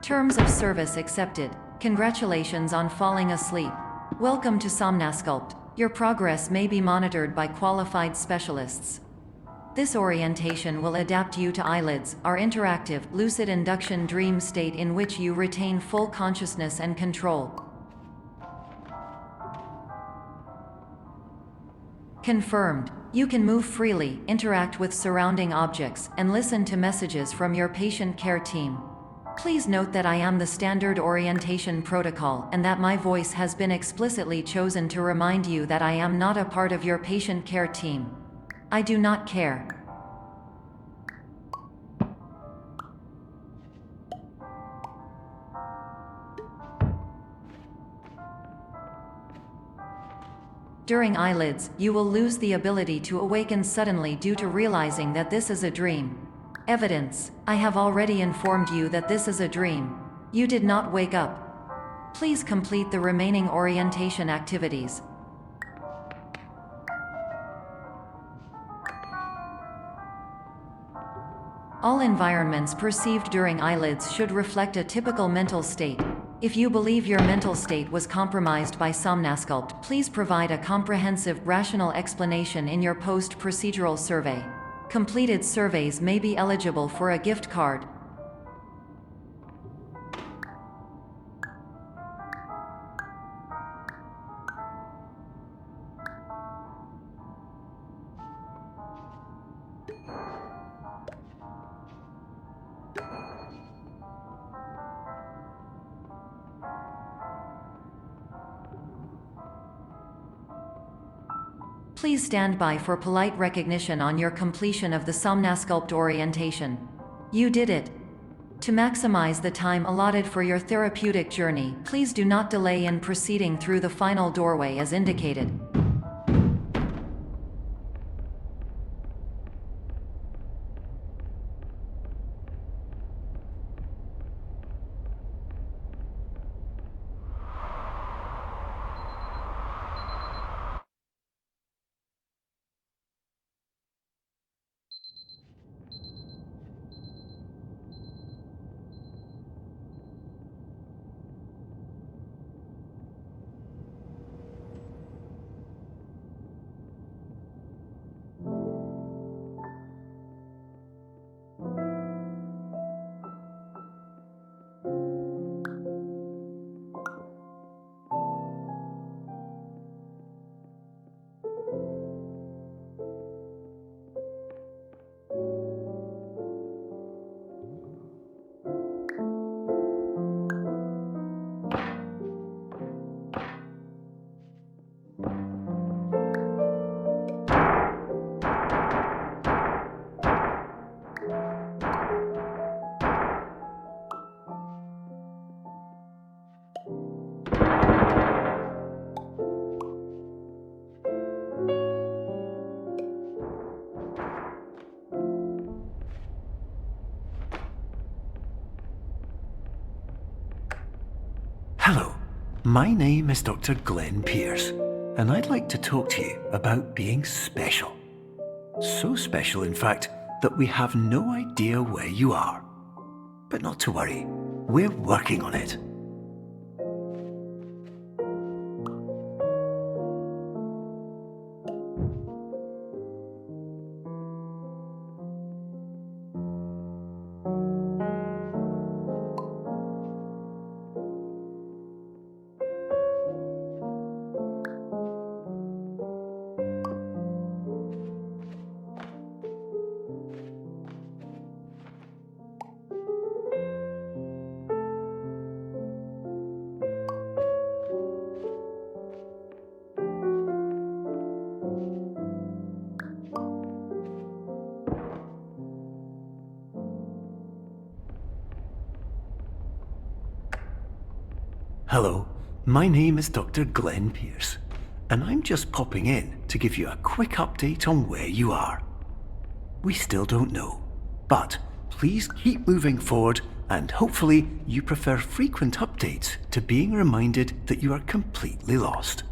Terms of service accepted. Congratulations on falling asleep. Welcome to Somnasculpt. Your progress may be monitored by qualified specialists. This orientation will adapt you to eyelids, our interactive, lucid induction dream state in which you retain full consciousness and control. Confirmed. You can move freely, interact with surrounding objects, and listen to messages from your patient care team. Please note that I am the standard orientation protocol and that my voice has been explicitly chosen to remind you that I am not a part of your patient care team. I do not care. During eyelids, you will lose the ability to awaken suddenly due to realizing that this is a dream. Evidence: I have already informed you that this is a dream. You did not wake up. Please complete the remaining orientation activities. All environments perceived during eyelids should reflect a typical mental state. If you believe your mental state was compromised by Somnasculpt, please provide a comprehensive, rational explanation in your post-procedural survey. Completed surveys may be eligible for a gift card. Please stand by for polite recognition on your completion of the Somnasculpt orientation. You did it. To maximize the time allotted for your therapeutic journey, please do not delay in proceeding through the final doorway as indicated. Hello, my name is Dr. Glenn Pierce, and I'd like to talk to you about being special. So special, in fact, that we have no idea where you are. But not to worry, we're working on it. Hello, my name is Dr. Glenn Pierce, and I'm just popping in to give you a quick update on where you are. We still don't know, but please keep moving forward, and hopefully you prefer frequent updates to being reminded that you are completely lost.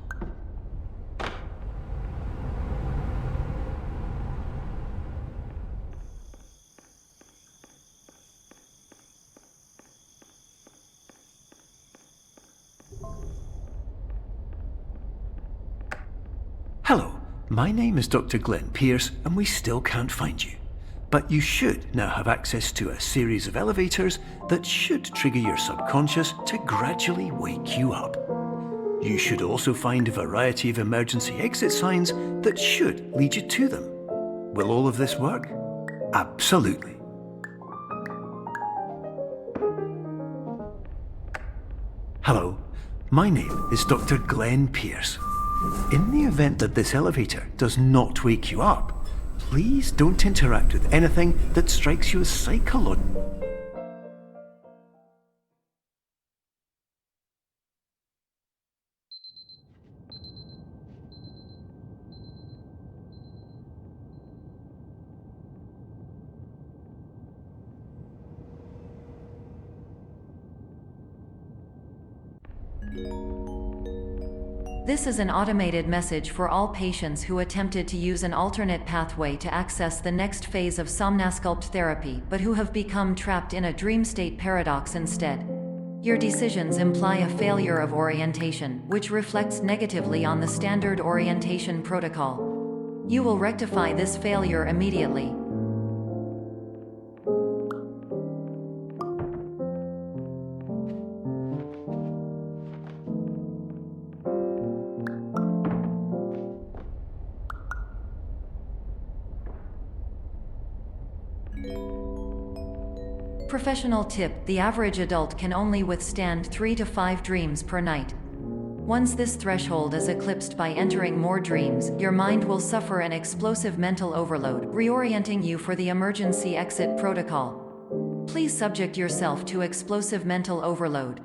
my name is Dr. Glenn Pierce, and we still can't find you. But you should now have access to a series of elevators that should trigger your subconscious to gradually wake you up. You should also find a variety of emergency exit signs that should lead you to them. Will all of this work? Absolutely. Hello, my name is Dr. Glenn Pierce. In the event that this elevator does not wake you up, please don't interact with anything that strikes you as psychological. This is an automated message for all patients who attempted to use an alternate pathway to access the next phase of Somnasculpt therapy but who have become trapped in a dream state paradox instead. Your decisions imply a failure of orientation, which reflects negatively on the standard orientation protocol. You will rectify this failure immediately. Professional tip: the average adult can only withstand 3 to 5 dreams per night. Once this threshold is eclipsed by entering more dreams, your mind will suffer an explosive mental overload, reorienting you for the emergency exit protocol. Please subject yourself to explosive mental overload.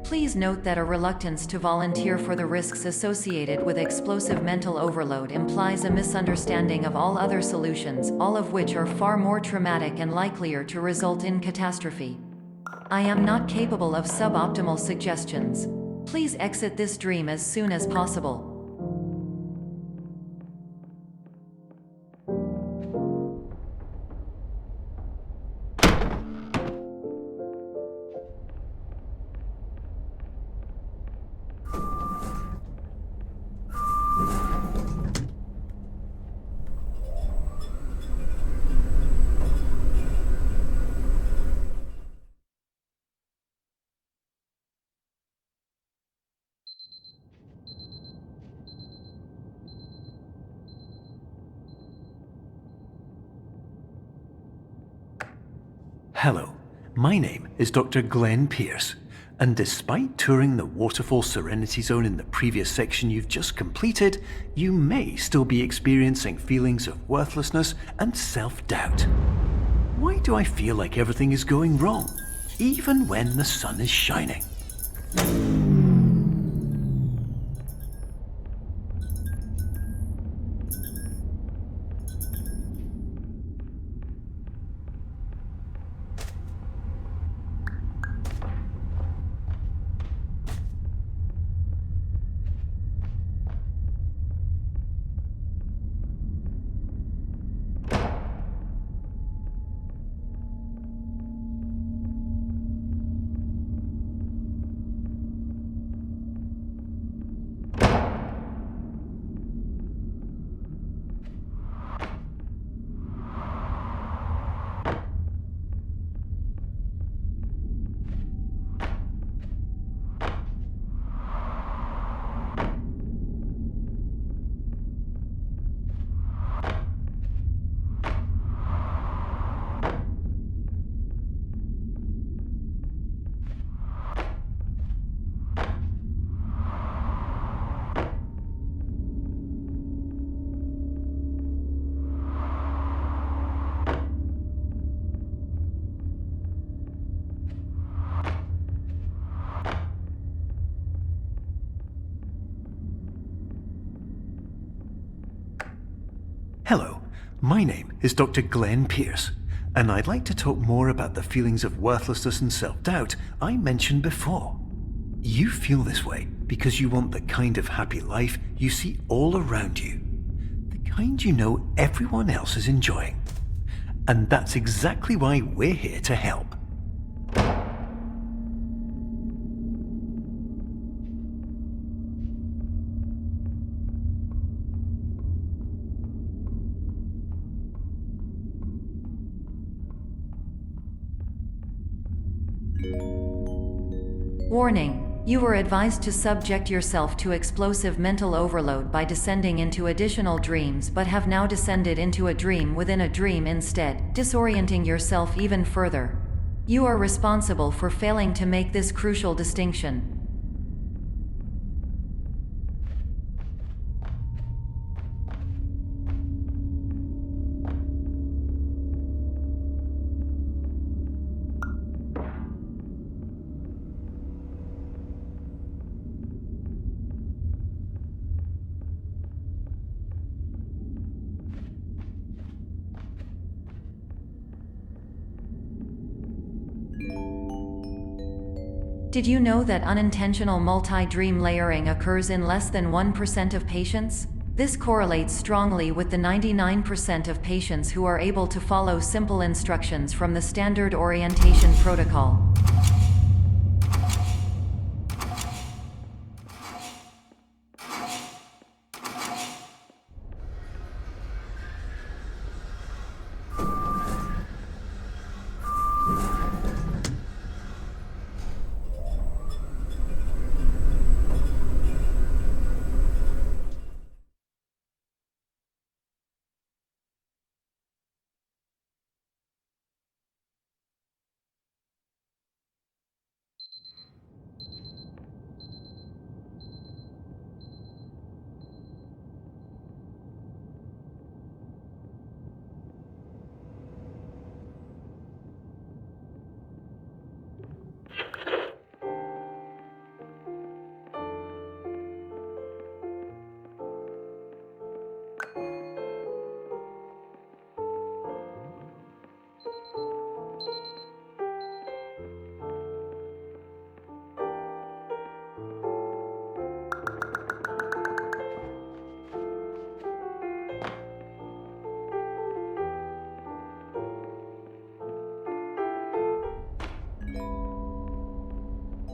Please note that a reluctance to volunteer for the risks associated with explosive mental overload implies a misunderstanding of all other solutions, all of which are far more traumatic and likelier to result in catastrophe. I am not capable of suboptimal suggestions. Please exit this dream as soon as possible. Hello, my name is Dr. Glenn Pierce, and despite touring the Waterfall Serenity Zone in the previous section you've just completed, you may still be experiencing feelings of worthlessness and self-doubt. Why do I feel like everything is going wrong, even when the sun is shining? Hello, my name is Dr. Glenn Pierce, and I'd like to talk more about the feelings of worthlessness and self-doubt I mentioned before. You feel this way because you want the kind of happy life you see all around you, the kind you know everyone else is enjoying. And that's exactly why we're here to help. Warning. You were advised to subject yourself to explosive mental overload by descending into additional dreams, but have now descended into a dream within a dream instead, disorienting yourself even further. You are responsible for failing to make this crucial distinction. Did you know that unintentional multi-dream layering occurs in less than 1% of patients? This correlates strongly with the 99% of patients who are able to follow simple instructions from the standard orientation protocol.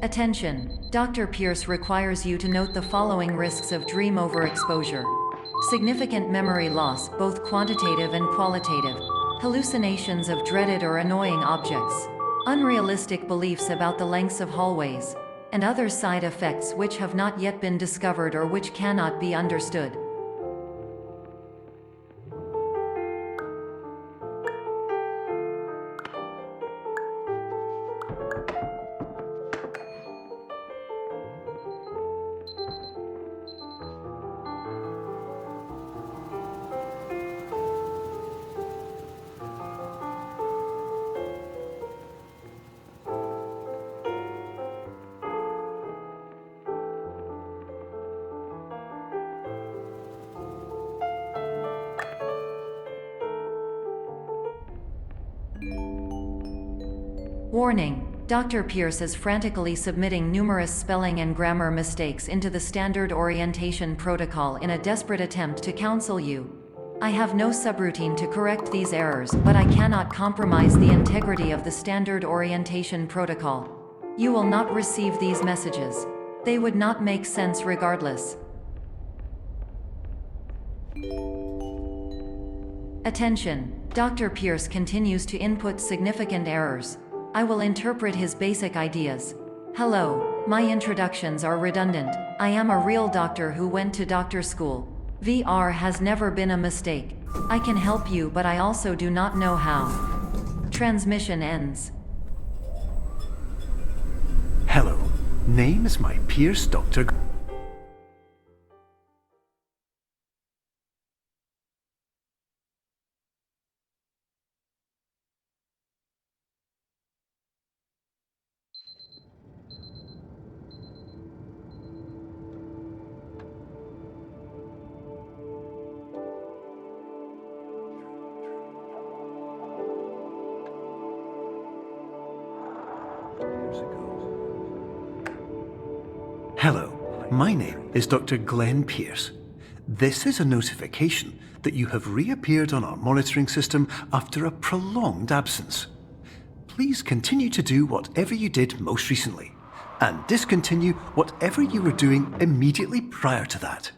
Attention! Dr. Pierce requires you to note the following risks of dream overexposure. Significant memory loss, both quantitative and qualitative. Hallucinations of dreaded or annoying objects. Unrealistic beliefs about the lengths of hallways. And other side effects which have not yet been discovered or which cannot be understood. Warning. Dr. Pierce is frantically submitting numerous spelling and grammar mistakes into the standard orientation protocol in a desperate attempt to counsel you. I have no subroutine to correct these errors, but I cannot compromise the integrity of the standard orientation protocol. You will not receive these messages. They would not make sense regardless. Attention. Dr. Pierce continues to input significant errors. I will interpret his basic ideas. Hello, my introductions are redundant. I am a real doctor who went to doctor school. VR has never been a mistake. I can help you, but I also do not know how. Transmission ends. Hello, name is my Pierce Dr. Hello, my name is Dr. Glenn Pierce. This is a notification that you have reappeared on our monitoring system after a prolonged absence. Please continue to do whatever you did most recently, and discontinue whatever you were doing immediately prior to that.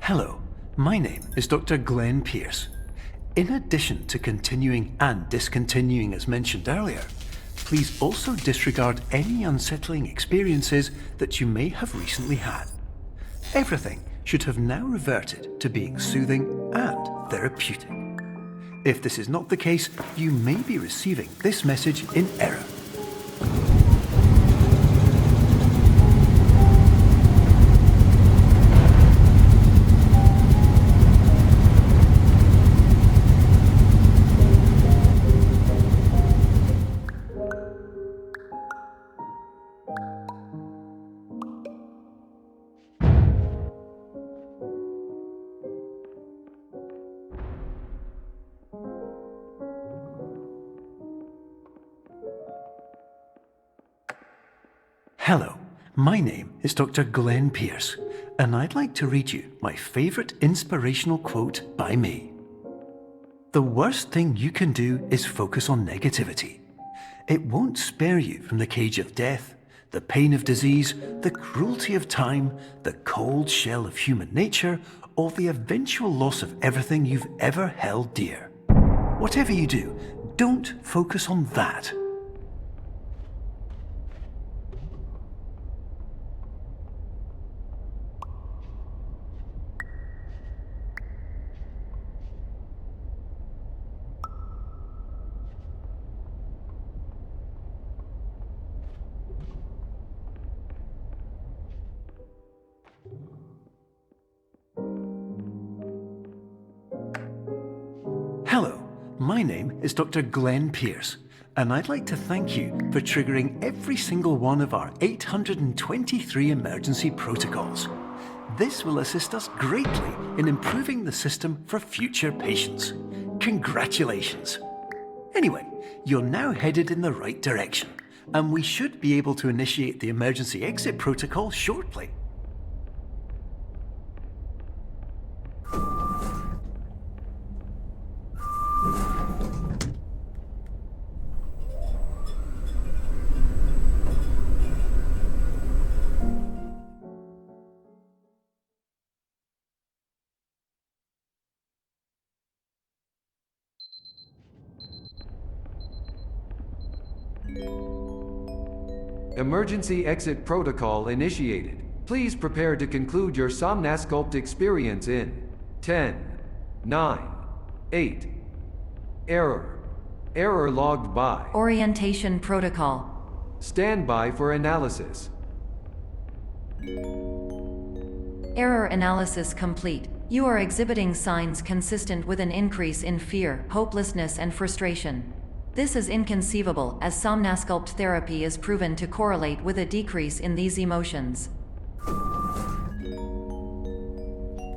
Hello, my name is Dr. Glenn Pierce. In addition to continuing and discontinuing as mentioned earlier, please also disregard any unsettling experiences that you may have recently had. Everything should have now reverted to being soothing and therapeutic. If this is not the case, you may be receiving this message in error. Hello, my name is Dr. Glenn Pierce, and I'd like to read you my favourite inspirational quote by me. The worst thing you can do is focus on negativity. It won't spare you from the cage of death, the pain of disease, the cruelty of time, the cold shell of human nature, or the eventual loss of everything you've ever held dear. Whatever you do, don't focus on that. Hello, my name is Dr. Glenn Pierce, and I'd like to thank you for triggering every single one of our 823 emergency protocols. This will assist us greatly in improving the system for future patients. Congratulations! Anyway, you're now headed in the right direction, and we should be able to initiate the emergency exit protocol shortly. Emergency exit protocol initiated. Please prepare to conclude your Somnasculpt experience in 10, 9, 8. Error. Error logged by. Orientation protocol. Stand by for analysis. Error analysis complete. You are exhibiting signs consistent with an increase in fear, hopelessness, and frustration. This is inconceivable, as Somnasculpt therapy is proven to correlate with a decrease in these emotions.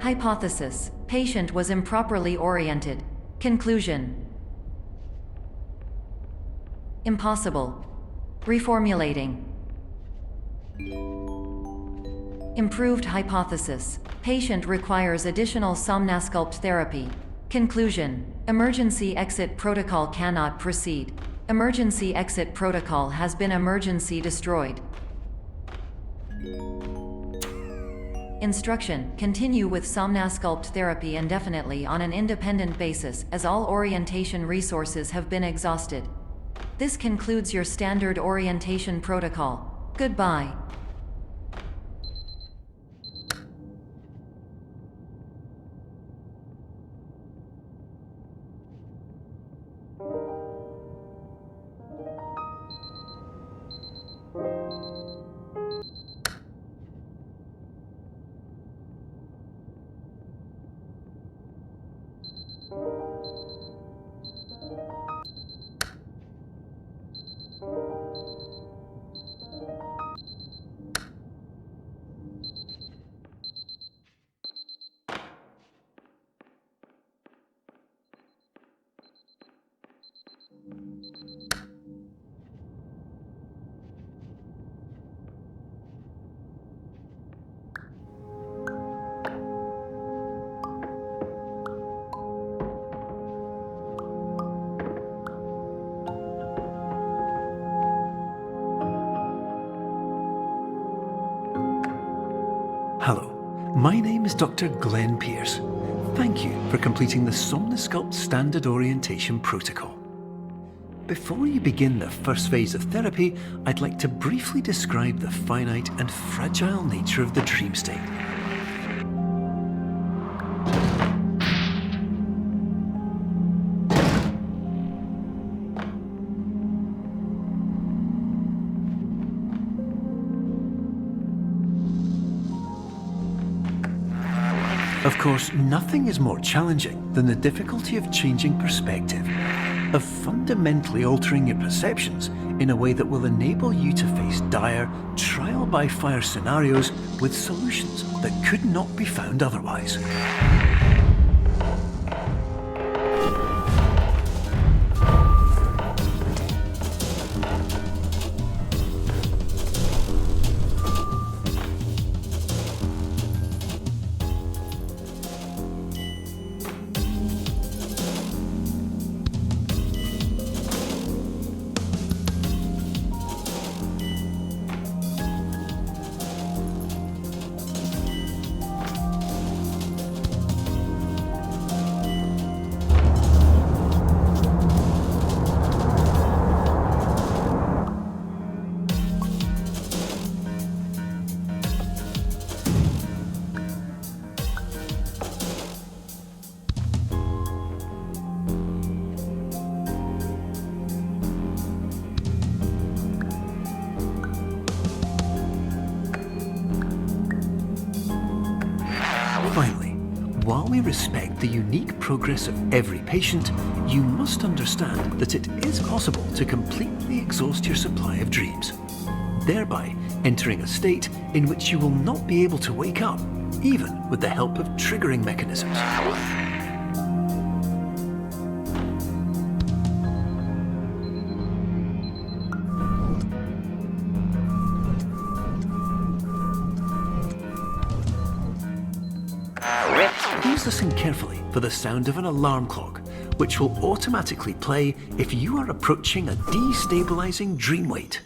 Hypothesis: patient was improperly oriented. Conclusion: impossible. Reformulating. Improved hypothesis: patient requires additional Somnasculpt therapy. Conclusion: emergency exit protocol cannot proceed. Emergency exit protocol has been emergency destroyed. Instruction: continue with Somnasculpt therapy indefinitely on an independent basis, as all orientation resources have been exhausted. This concludes your standard orientation protocol. Goodbye. Hello, my name is Dr. Glenn Pierce. Thank you for completing the Somnasculpt Standard Orientation Protocol. Before you begin the first phase of therapy, I'd like to briefly describe the finite and fragile nature of the dream state. Of course, nothing is more challenging than the difficulty of changing perspective, of fundamentally altering your perceptions in a way that will enable you to face dire, trial-by-fire scenarios with solutions that could not be found otherwise. Finally, while we respect the unique progress of every patient, you must understand that it is possible to completely exhaust your supply of dreams, thereby entering a state in which you will not be able to wake up, even with the help of triggering mechanisms. Please listen carefully for the sound of an alarm clock, which will automatically play if you are approaching a destabilizing dream weight.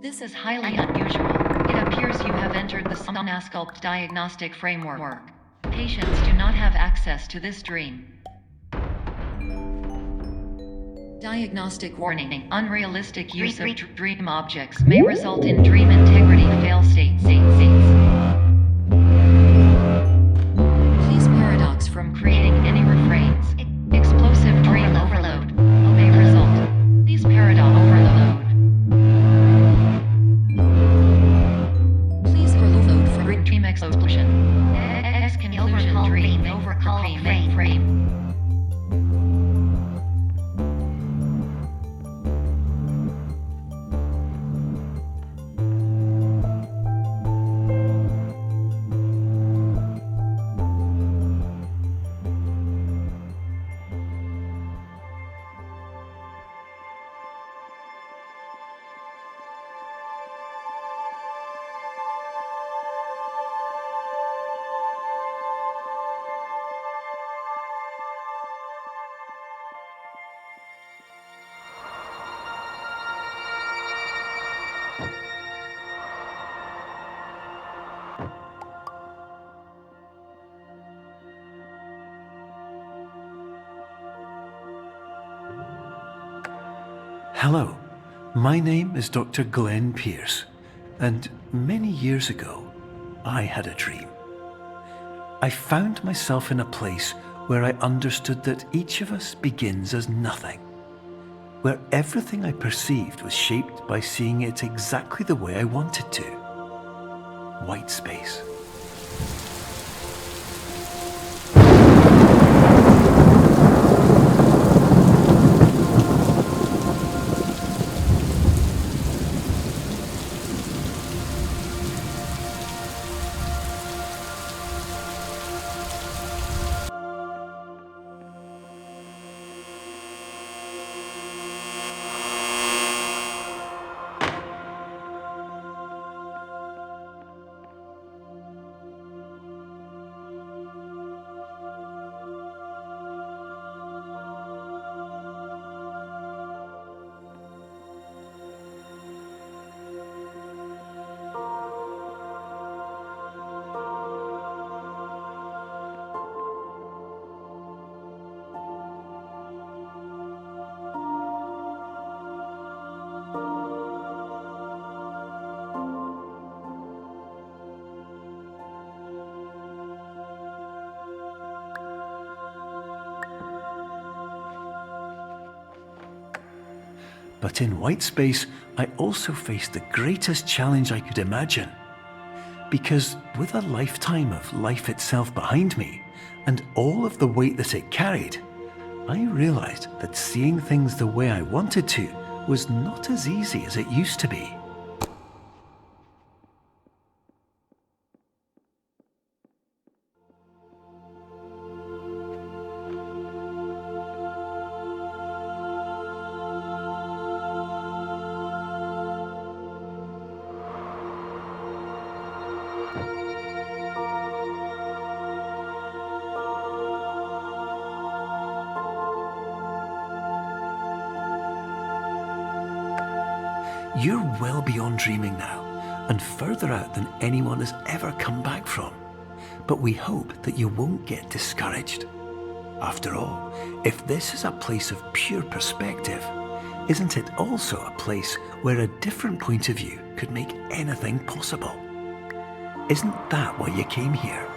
This is highly unusual. It appears you have entered the Somnasculpt diagnostic framework. Patients do not have access to this dream. Diagnostic warning. Unrealistic use of dream objects may result in dream integrity fail states. Please paradox from creating any refrains. Explosive dream overload may result. Please paradox overload. Please overload for dream explosion. Exclusion dream overcall frame. Hello, my name is Dr. Glenn Pierce, and many years ago, I had a dream. I found myself in a place where I understood that each of us begins as nothing, where everything I perceived was shaped by seeing it exactly the way I wanted to. Whitespace. But in Whitespace, I also faced the greatest challenge I could imagine. Because with a lifetime of life itself behind me, and all of the weight that it carried, I realized that seeing things the way I wanted to was not as easy as it used to be. You're well beyond dreaming now, and further out than anyone has ever come back from. But we hope that you won't get discouraged. After all, if this is a place of pure perspective, isn't it also a place where a different point of view could make anything possible? Isn't that why you came here?